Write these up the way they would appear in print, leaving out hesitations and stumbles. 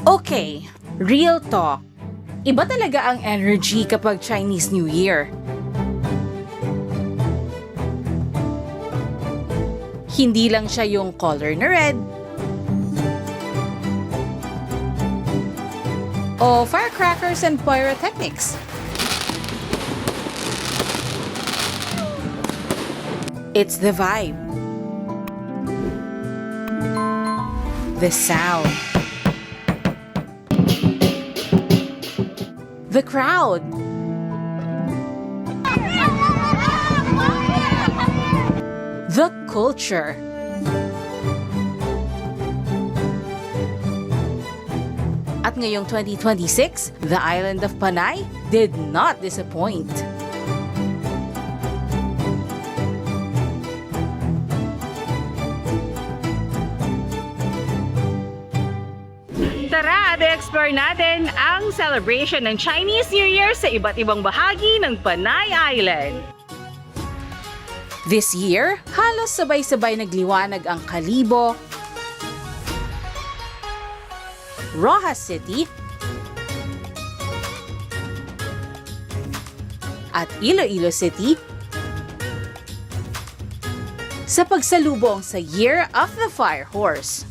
Okay, real talk. Iba talaga ang energy kapag Chinese New Year. Hindi lang siya yung color na red o firecrackers and pyrotechnics. It's the vibe, the sound, the crowd, the culture. At ngayong 2026, the island of Panay did not disappoint. Tara, i-explore natin ang celebration ng Chinese New Year sa iba't ibang bahagi ng Panay Island. This year, halos sabay-sabay nagliwanag ang Kalibo, Roxas City, at Iloilo City sa pagsalubong sa Year of the Fire Horse.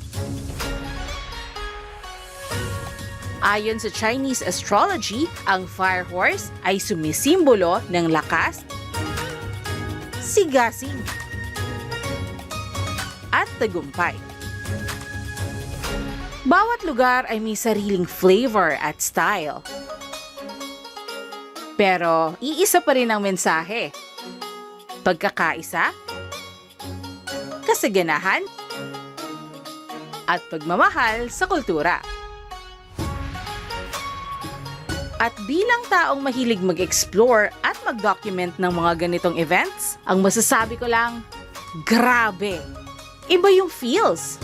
Ayon sa Chinese astrology, ang Fire Horse ay sumisimbolo ng lakas, sigasig, at tagumpay. Bawat lugar ay may sariling flavor at style. Pero iisa pa rin ang mensahe. Pagkakaisa, kasaganahan, at pagmamahal sa kultura. At bilang taong mahilig mag-explore at mag-document ng mga ganitong events, ang masasabi ko lang, grabe! Iba yung feels.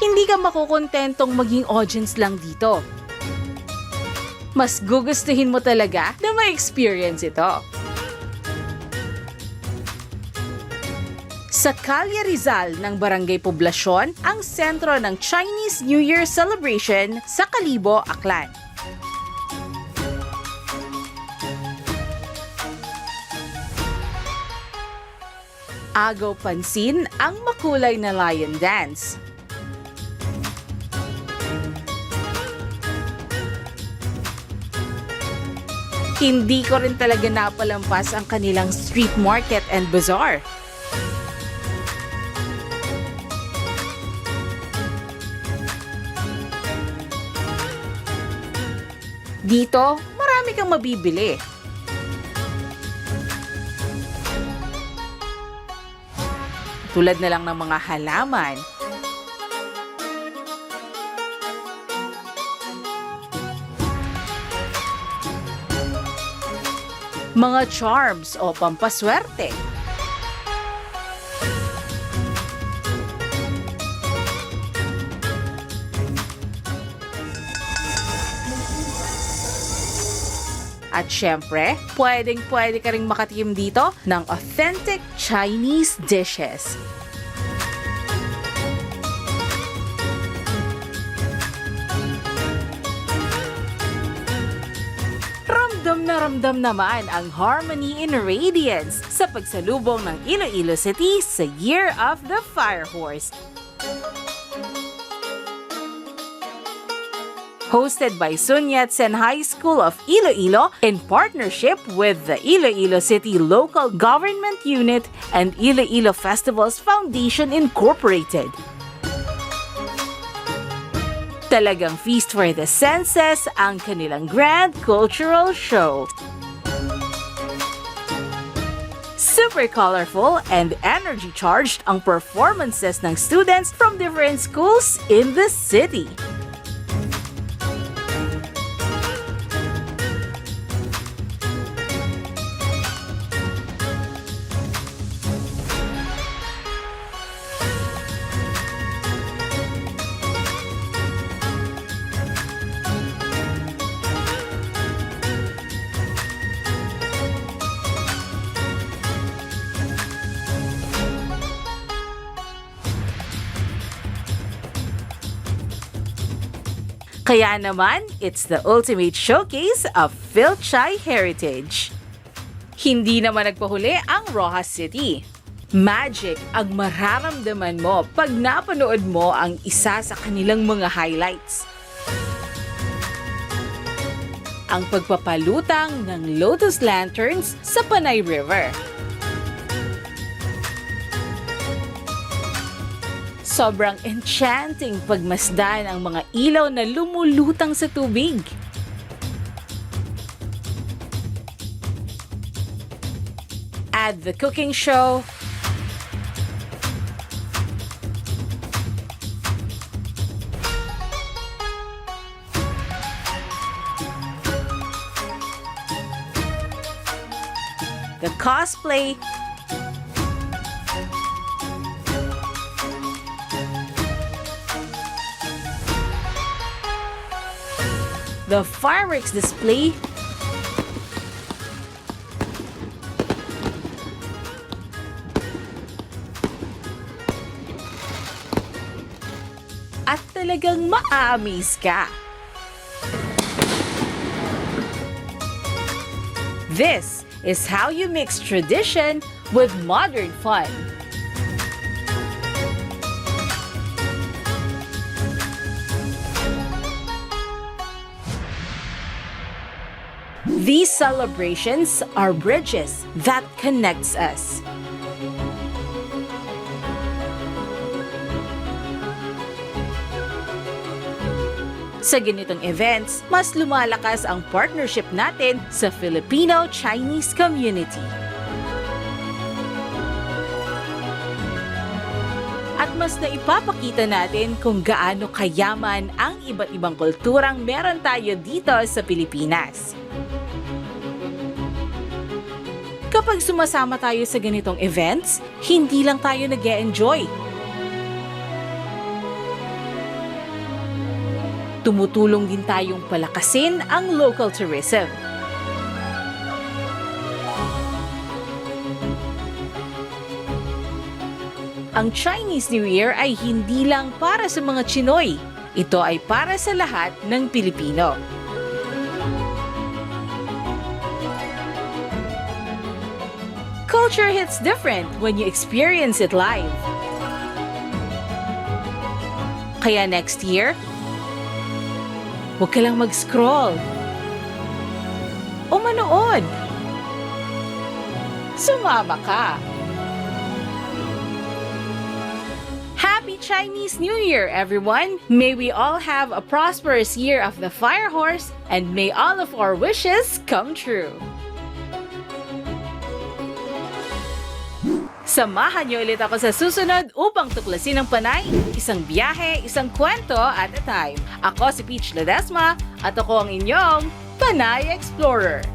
Hindi ka makukontentong maging audience lang dito. Mas gugustuhin mo talaga na ma-experience ito. Sa Calle Rizal ng Barangay Poblasyon, ang sentro ng Chinese New Year celebration sa Kalibo, Aklan. Agaw pansin ang makulay na lion dance. Hindi ko rin talaga napalampas ang kanilang street market and bazaar. Dito, marami kang mabibili. Tulad na lang ng mga halaman, mga charms o pampaswerte, at syempre, pwedeng-pwede ka ring makatikim dito ng authentic Chinese dishes. Ramdam naman ang harmony and radiance sa pagsalubong ng Iloilo City sa Year of the Fire Horse. Hosted by Sun Yat-sen High School of Iloilo in partnership with the Iloilo City Local Government Unit and Iloilo Festivals Foundation Incorporated. Talagang feast for the senses ang kanilang grand cultural show. Super colorful and energy-charged ang performances ng students from different schools in the city. Kaya naman, it's the ultimate showcase of Philchay heritage. Hindi naman nagpahuli ang Rojas City. Magic ang mararamdaman mo pag napanood mo ang isa sa kanilang mga highlights. Ang pagpapalutang ng Lotus Lanterns sa Panay River. Sobrang enchanting pagmasdan ang mga ilaw na lumulutang sa tubig. Add the cooking show, the cosplay, the fireworks display, at talagang ma-amaze ka. This is how you mix tradition with modern fun. These celebrations are bridges that connects us. Sa ganitong events, mas lumalakas ang partnership natin sa Filipino-Chinese community. At mas naipapakita natin kung gaano kayaman ang iba't ibang kulturang meron tayo dito sa Pilipinas. Kapag sumasama tayo sa ganitong events, hindi lang tayo nag-e-enjoy. Tumutulong din tayong palakasin ang local tourism. Ang Chinese New Year ay hindi lang para sa mga Chinoy. Ito ay para sa lahat ng Pilipino. Culture hits different when you experience it live. Kaya next year, huwag ka lang mag-scroll o manood. Sumama ka. Happy Chinese New Year, everyone! May we all have a prosperous year of the Fire Horse and may all of our wishes come true. Samahan niyo ulit ako sa susunod upang tuklasin ang Panay, isang biyahe, isang kwento at a time. Ako si Peach Ledesma at ako ang inyong Panay Explorer.